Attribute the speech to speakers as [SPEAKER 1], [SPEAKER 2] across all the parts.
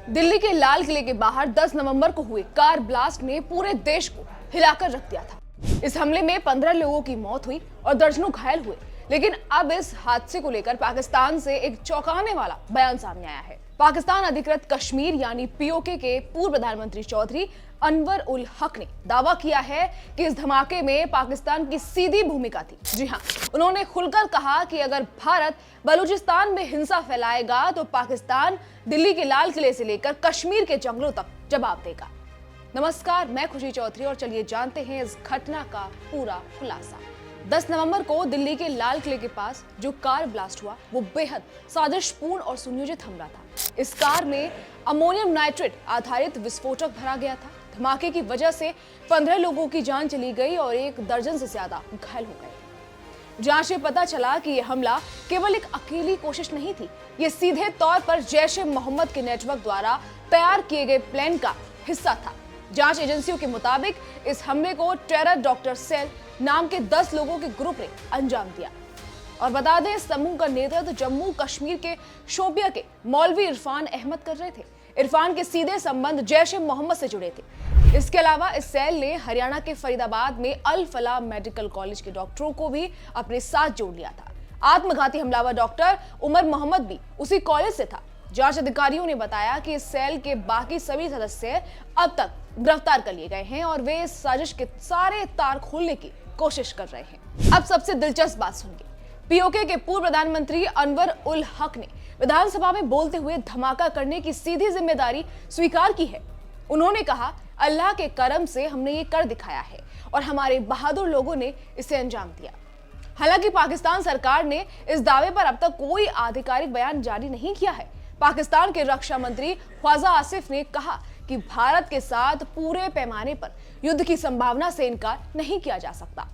[SPEAKER 1] दिल्ली के लाल किले के बाहर 10 नवंबर को हुए कार ब्लास्ट ने पूरे देश को हिलाकर रख दिया था। इस हमले में 15 लोगों की मौत हुई और दर्जनों घायल हुए। लेकिन अब इस हादसे को लेकर पाकिस्तान से एक चौंकाने वाला बयान सामने आया है। पाकिस्तान अधिकृत कश्मीर यानी पीओके के पूर्व प्रधानमंत्री चौधरी अनवर उल हक ने दावा किया है कि इस धमाके में पाकिस्तान की सीधी भूमिका थी। जी हाँ, उन्होंने खुलकर कहा कि अगर भारत बलूचिस्तान में हिंसा फैलाएगा तो पाकिस्तान दिल्ली के लाल किले से लेकर कश्मीर के जंगलों तक जवाब देगा। नमस्कार, मैं खुशी चौधरी और चलिए जानते हैं इस घटना का पूरा खुलासा। 10 नवंबर को दिल्ली के लाल किले के पास जो कार ब्लास्ट हुआ वो बेहद साजिशपूर्ण और सुनियोजित हमला था। इस कार में अमोनियम नाइट्रेट आधारित विस्फोटक भरा गया था। धमाके की वजह से 15 लोगों की जान चली गई और 1 दर्जन से ज्यादा घायल हो गए। जांच में पता चला कि यह हमला केवल एक अकेली कोशिश नहीं थी, ये सीधे तौर पर जैश ए मोहम्मद के नेटवर्क द्वारा तैयार किए गए प्लान का हिस्सा था। जांच एजेंसियों के मुताबिक इस हमले को टेरर डॉक्टर सेल नाम के 10 लोगों के ग्रुप ने अंजाम दिया। और बता दें, इस समूह का नेतृत्व जम्मू कश्मीर के शोपिया के मौलवी इरफान अहमद कर रहे थे। इरफान के सीधे संबंध जैश ए मोहम्मद से जुड़े थे। इसके अलावा इस सेल ने हरियाणा के फरीदाबाद में अल फलाह मेडिकल कॉलेज के डॉक्टरों को भी अपने साथ जोड़ लिया था। आत्मघाती हमलावर डॉक्टर उमर मोहम्मद भी उसी कॉलेज से था। जांच अधिकारियों ने बताया कि इस सेल के बाकी सभी सदस्य अब तक गिरफ्तार कर लिए गए हैं और वे इस साजिश के सारे तार खोलने की कोशिश कर रहे हैं। अब सबसे दिलचस्प बात सुनिए। पीओके के पूर्व प्रधानमंत्री अनवर उल हक ने विधानसभा में बोलते हुए धमाका करने की सीधी जिम्मेदारी स्वीकार की है। उन्होंने कहा, अल्लाह के करम से हमने ये कर दिखाया है और हमारे बहादुर लोगों ने इसे अंजाम दिया। हालांकि पाकिस्तान सरकार ने इस दावे पर अब तक कोई आधिकारिक बयान जारी नहीं किया है। पाकिस्तान के रक्षा मंत्री ख्वाजा आसिफ ने कहा कि भारत के साथ पूरे पैमाने पर युद्ध की संभावना से इनकार नहीं किया जा सकता।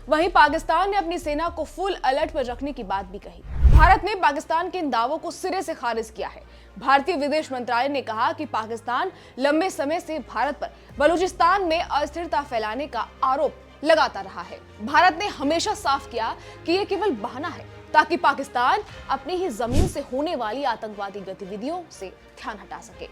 [SPEAKER 1] वहीं पाकिस्तान ने अपनी सेना को फुल अलर्ट पर रखने की बात भी कही। भारत ने पाकिस्तान के इन दावों को सिरे से खारिज किया है। भारतीय विदेश मंत्रालय ने कहा कि पाकिस्तान लंबे समय से भारत पर बलूचिस्तान में अस्थिरता फैलाने का आरोप लगाता रहा है। भारत ने हमेशा साफ किया कि यह केवल बहाना है ताकि पाकिस्तान अपनी ही जमीन से होने वाली आतंकवादी गतिविधियों से ध्यान हटा सके।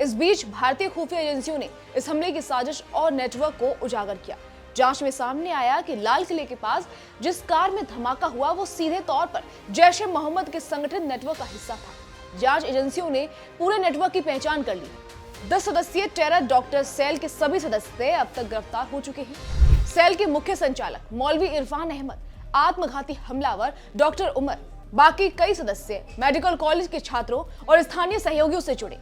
[SPEAKER 1] इस बीच भारतीय खुफिया एजेंसियों ने इस हमले की साजिश और नेटवर्क को उजागर किया। जांच में सामने आया कि लाल किले के पास जिस कार में धमाका हुआ वो सीधे तौर पर जैश ए मोहम्मद के संगठित नेटवर्क का हिस्सा था। जांच एजेंसियों ने पूरे नेटवर्क की पहचान कर ली। 10 सदस्यीय टेरर डॉक्टर सेल के सभी सदस्य अब तक गिरफ्तार हो चुके हैं। सेल के मुख्य संचालक मौलवी इरफान अहमद, आत्मघाती हमलावर डॉक्टर उमर, बाकी कई सदस्य मेडिकल कॉलेज के छात्रों और स्थानीय सहयोगियों से जुड़े।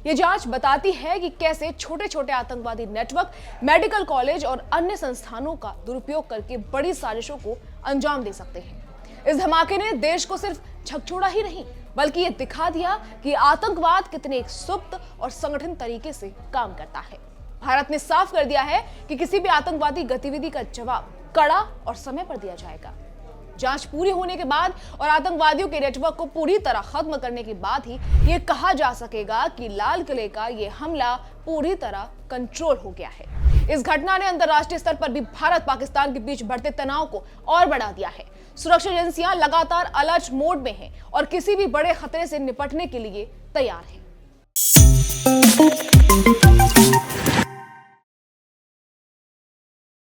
[SPEAKER 1] ये जांच बताती है कि कैसे छोटे छोटे आतंकवादी नेटवर्क मेडिकल कॉलेज और अन्य संस्थानों का दुरुपयोग करके बड़ी साजिशों को अंजाम दे सकते हैं। इस धमाके ने देश को सिर्फ झकझोरा ही नहीं बल्कि ये दिखा दिया कि आतंकवाद कितने एक सुप्त और संगठित तरीके से काम करता है। भारत ने साफ कर दिया है कि किसी भी आतंकवादी गतिविधि का जवाब कड़ा और समय पर दिया जाएगा। जांच पूरी होने के बाद और आतंकवादियों के नेटवर्क को पूरी तरह खत्म करने के बाद ही ये कहा जा सकेगा कि लाल किले का ये हमला पूरी तरह कंट्रोल हो गया है। इस घटना ने अंतर्राष्ट्रीय स्तर पर भी भारत पाकिस्तान के बीच बढ़ते तनाव को और बढ़ा दिया है। सुरक्षा एजेंसियां लगातार अलर्ट मोड में हैं और किसी भी बड़े खतरे से निपटने के लिए तैयार हैं।